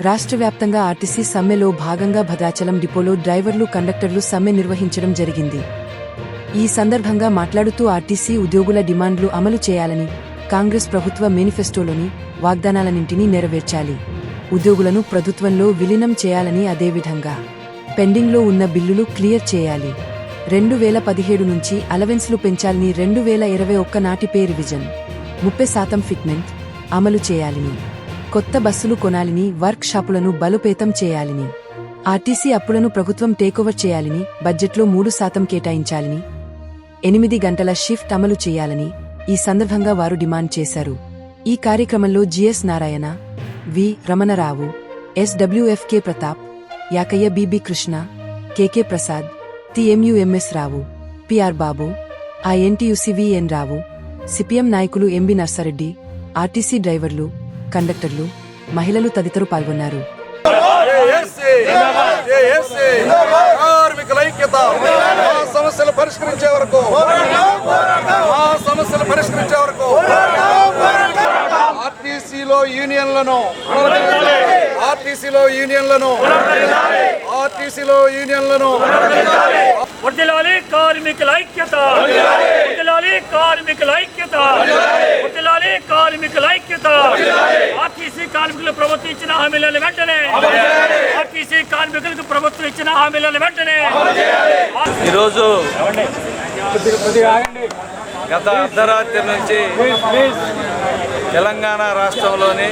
రాష్ట్ర వ్యాప్తంగా ఆర్టీసీ సమ్మెలో భాగంగా భద్రాచలం డిపోలో డ్రైవర్లు కండక్టర్లు సమ్మె నిర్వహించడం జరిగింది. ఈ సందర్భంగా మాట్లాడుతూ ఆర్టీసీ ఉద్యోగుల డిమాండ్లు అమలు చేయాలని, కాంగ్రెస్ ప్రభుత్వ మేనిఫెస్టోలోని వాగ్దానాలన్నింటినీ నెరవేర్చాలి, ఉద్యోగులను ప్రభుత్వంలో విలీనం చేయాలని, అదేవిధంగా పెండింగ్లో ఉన్న బిల్లులు క్లియర్ చేయాలి, 2017 నుంచి అలవెన్స్లు పెంచాలని, 2021 నాటి పే రివిజన్ 30% ఫిట్మెంట్ అమలు చేయాలని, కొత్త బస్సులు కొనాలని, వర్క్ షాపులను బలోపేతం చేయాలని, ఆర్టీసీ అప్పులను ప్రభుత్వం టేకోవర్ చేయాలని, బడ్జెట్లో 3% కేటాయించాలని, 8 గంటల షిఫ్ట్ అమలు చేయాలని ఈ సందర్భంగా వారు డిమాండ్ చేశారు. ఈ కార్యక్రమంలో జిఎస్ నారాయణ, వి రమణరావు, ఎస్డబ్ల్యూఎఫ్కే ప్రతాప్, యాకయ్య, బిబి కృష్ణ, కెకే ప్రసాద్, టిఎంయుఎంఎస్ రావు, పిఆర్ బాబు, ఐఎన్టీయూసీవీఎన్ రావు, సిపిఎం నాయకులు ఎంబి నర్సారెడ్డి, ఆర్టీసీ డ్రైవర్లు, కండక్టర్లు, మహిళలు తదితరులు పాల్గొన్నారు. సమస్యలు పరిష్కరించే వరకు ఆర్టీసీలో యూనియన్లను వర్ధిల్లాలి కార్మికుల ఐక్యత, వర్ధిల్లాలి కార్మికుల ఐక్యత, వర్ధిల్లాలి కార్మికుల ఐక్యత. ఆర్టీసీ కార్మికులు ప్రభుత్వం ఇచ్చిన హామీలను వెంటనే, ఆర్టీసీ కార్మికులకు ప్రభుత్వం ఇచ్చిన హామీలను వెంటనే. ఈరోజు గత అర్ధరాత్రి నుంచి తెలంగాణ రాష్ట్రంలోని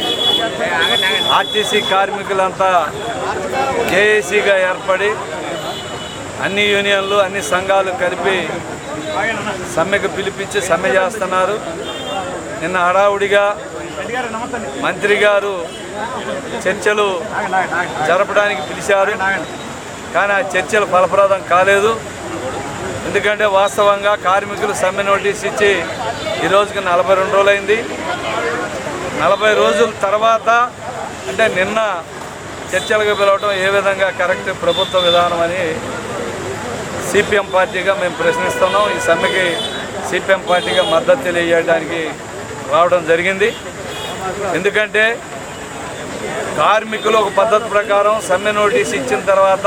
ఆర్టీసీ కార్మికులంతా జేఏసీగా ఏర్పడి అన్ని యూనియన్లు, అన్ని సంఘాలు కలిపి సమ్మెకు పిలిపించి సమ్మె చేస్తున్నారు. నిన్న హడావుడిగా మంత్రి గారు చర్చలు జరపడానికి పిలిచారు, కానీ ఆ చర్చలు ఫలప్రదం కాలేదు. ఎందుకంటే వాస్తవంగా కార్మికులు సమ్మె నోటీస్ ఇచ్చి ఈ రోజుకి 42 రోజులైంది. 40 రోజుల తర్వాత అంటే నిన్న చర్చలకు పిలవటం ఏ విధంగా కరెక్ట్ ప్రభుత్వ విధానం అని సిపిఎం పార్టీగా మేము ప్రశ్నిస్తున్నాం. ఈ సమ్మెకి సిపిఎం పార్టీగా మద్దతు తెలియజేయడానికి రావడం జరిగింది. ఎందుకంటే కార్మికులు ఒక పద్ధతి ప్రకారం సమ్మె నోటీస్ ఇచ్చిన తర్వాత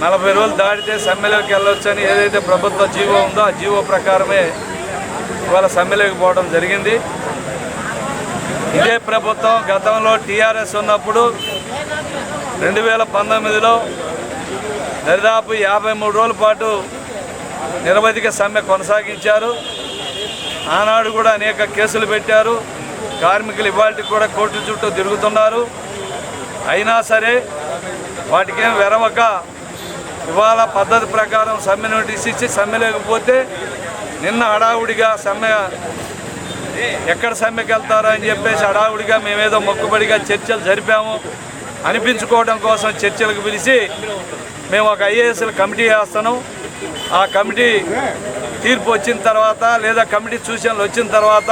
40 రోజులు దాటితే సమ్మెలోకి వెళ్ళొచ్చని ఏదైతే ప్రభుత్వ జీవో ఉందో ఆ జీవో ప్రకారమే ఇవాళ సమ్మెలోకి పోవడం జరిగింది. ఇదే ప్రభుత్వం గతంలో టీఆర్ఎస్ ఉన్నప్పుడు 2019లో దాదాపు 53 రోజుల పాటు నిరవధిక సమ్మె కొనసాగించారు. ఆనాడు కూడా అనేక కేసులు పెట్టారు. కార్మికులు ఇవాళకి కూడా కోర్టు చుట్టూ తిరుగుతున్నారు. అయినా సరే వాటికేం వెరవక ఇవాళ పద్ధతి ప్రకారం సమ్మె నోటీస్ ఇచ్చి సమ్మె లేకపోతే నిన్న హడావుడిగా సమ్మె ఎక్కడ సమ్మెకి వెళ్తారో అని చెప్పేసి హడావుడిగా మేమేదో మొక్కుబడిగా చర్చలు జరిపాము అనిపించుకోవడం కోసం చర్చలకు పిలిచి మేము ఒక ఐఏఎస్ల కమిటీ వేస్తున్నాం. ఆ కమిటీ తీర్పు వచ్చిన తర్వాత లేదా కమిటీ సూచనలు వచ్చిన తర్వాత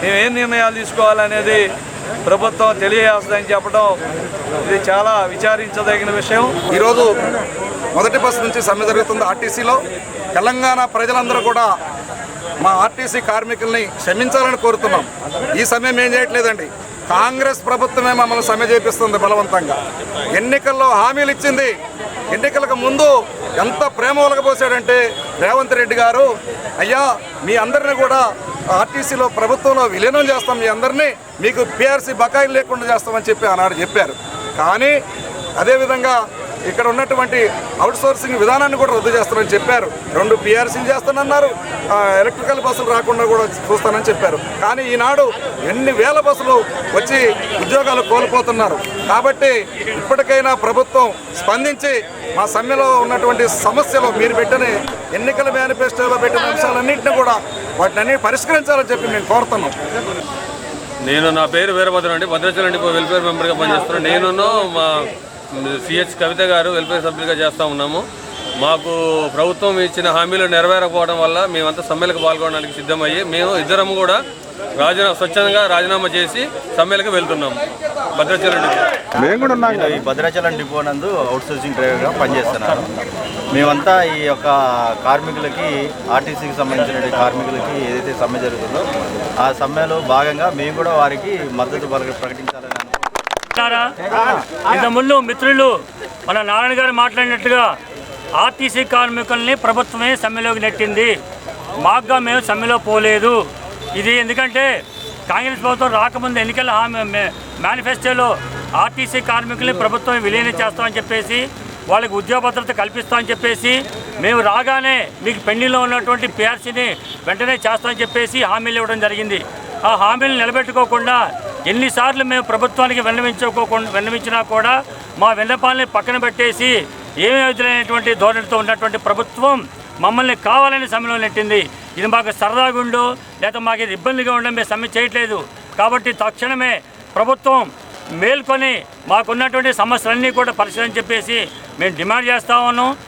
మేము ఏం నిర్ణయాలు తీసుకోవాలనేది ప్రభుత్వం తెలియజేస్తుందని చెప్పడం ఇది చాలా విచారించదగిన విషయం. ఈరోజు మొదటి బస్సు నుంచి సమ్మె జరుగుతుంది ఆర్టీసీలో. తెలంగాణ ప్రజలందరూ కూడా మా ఆర్టీసీ కార్మికుల్ని క్షమించాలని కోరుతున్నాం. ఈ సమ్మె మేము చేయట్లేదండి, కాంగ్రెస్ ప్రభుత్వమే మమ్మల్ని సమ్మె చేపిస్తుంది బలవంతంగా. ఎన్నికల్లో హామీలు ఇచ్చింది. ఎన్నికలకు ముందు ఎంత ప్రేమ ఒలగబోసాడంటే రేవంత్ రెడ్డి గారు, అయ్యా మీ అందరినీ కూడా ఆర్టీసీలో ప్రభుత్వంలో విలీనం చేస్తాం, మీ అందరినీ మీకు పిఆర్సీ బకాయిలు లేకుండా చేస్తామని చెప్పి ఆనాడు చెప్పారు. కానీ అదేవిధంగా ఇక్కడ ఉన్నటువంటి అవుట్సోర్సింగ్ విధానాన్ని కూడా రద్దు చేస్తారని చెప్పారు. 2 పిఆర్సీలు చేస్తానన్నారు, ఎలక్ట్రికల్ బస్సులు రాకుండా కూడా చూస్తానని చెప్పారు. కానీ ఈనాడు ఎన్ని వేల బస్సులు వచ్చి ఉద్యోగాలు కోల్పోతున్నారు. కాబట్టి ఇప్పటికైనా ప్రభుత్వం స్పందించి మా సమ్మెలో ఉన్నటువంటి సమస్యలు మీరు పెట్టిన ఎన్నికల మేనిఫెస్టోలో పెట్టిన అంశాలన్నింటినీ కూడా వాటిని పరిష్కరించాలని చెప్పి మేము కోరుతున్నాం. నా పేరు వీరభద్రం అండి, భద్రాచలం డిపో వెల్ఫేర్ మెంబర్గా పనిచేస్తున్నాను. నేను మా సిహెచ్ కవిత గారు వెల్ఫేర్ సభ్యులుగా చేస్తూ ఉన్నాము. మాకు ప్రభుత్వం ఇచ్చిన హామీలు నెరవేరకపోవడం వల్ల మేమంతా సమ్మెలకు పాల్గొనడానికి సిద్ధమయ్యి మేము ఇద్దరం కూడా స్వచ్ఛందంగా రాజీనామా చేసి సమ్మెలకు వెళ్తున్నాము. భద్రాచలం డిపో ఈ భద్రాచలం డిపో నందు అవుట్సోర్సింగ్ డ్రైవర్గా పనిచేస్తున్నాను. మేమంతా ఈ యొక్క కార్మికులకి, ఆర్టీసీకి సంబంధించిన కార్మికులకి ఏదైతే సమ్మె జరుగుతుందో ఆ సమ్మెలో భాగంగా మేము కూడా వారికి మద్దతు ప్రకటించాలని ఇంతకుముందు మిత్రులు మన నారాయణ గారు మాట్లాడినట్టుగా ఆర్టీసీ కార్మికుల్ని ప్రభుత్వమే సమ్మెలోకి నెట్టింది. మాకుగా మేము సమ్మెలో పోలేదు. ఇది ఎందుకంటే కాంగ్రెస్ ప్రభుత్వం రాకముందు ఎన్నికల మేనిఫెస్టోలో ఆర్టీసీ కార్మికుల్ని ప్రభుత్వం విలీనం చేస్తామని చెప్పేసి, వాళ్ళకి ఉద్యోగ భద్రత కల్పిస్తామని చెప్పేసి, మేము రాగానే మీకు పెండింగ్లో ఉన్నటువంటి పిఆర్సీని వెంటనే చేస్తామని చెప్పేసి హామీలు ఇవ్వడం జరిగింది. ఆ హామీలు నిలబెట్టుకోకుండా ఎన్నిసార్లు మేము ప్రభుత్వానికి విన్నవించినా కూడా మా విన్నపాలని పక్కన పెట్టేసి ఏమీ ఎదురైనటువంటి ధోరణితో ఉన్నటువంటి ప్రభుత్వం మమ్మల్ని కావాలని సమ్మెలో నెట్టింది. ఇది మాకు సరదాగా ఉండో లేదా మాకు ఇది ఇబ్బందిగా ఉండడం మేము సమ్మె చేయట్లేదు. కాబట్టి తక్షణమే ప్రభుత్వం మేల్కొని మాకున్నటువంటి సమస్యలన్నీ కూడా పరిశీలన చెప్పేసి మేము డిమాండ్ చేస్తా ఉన్నాం.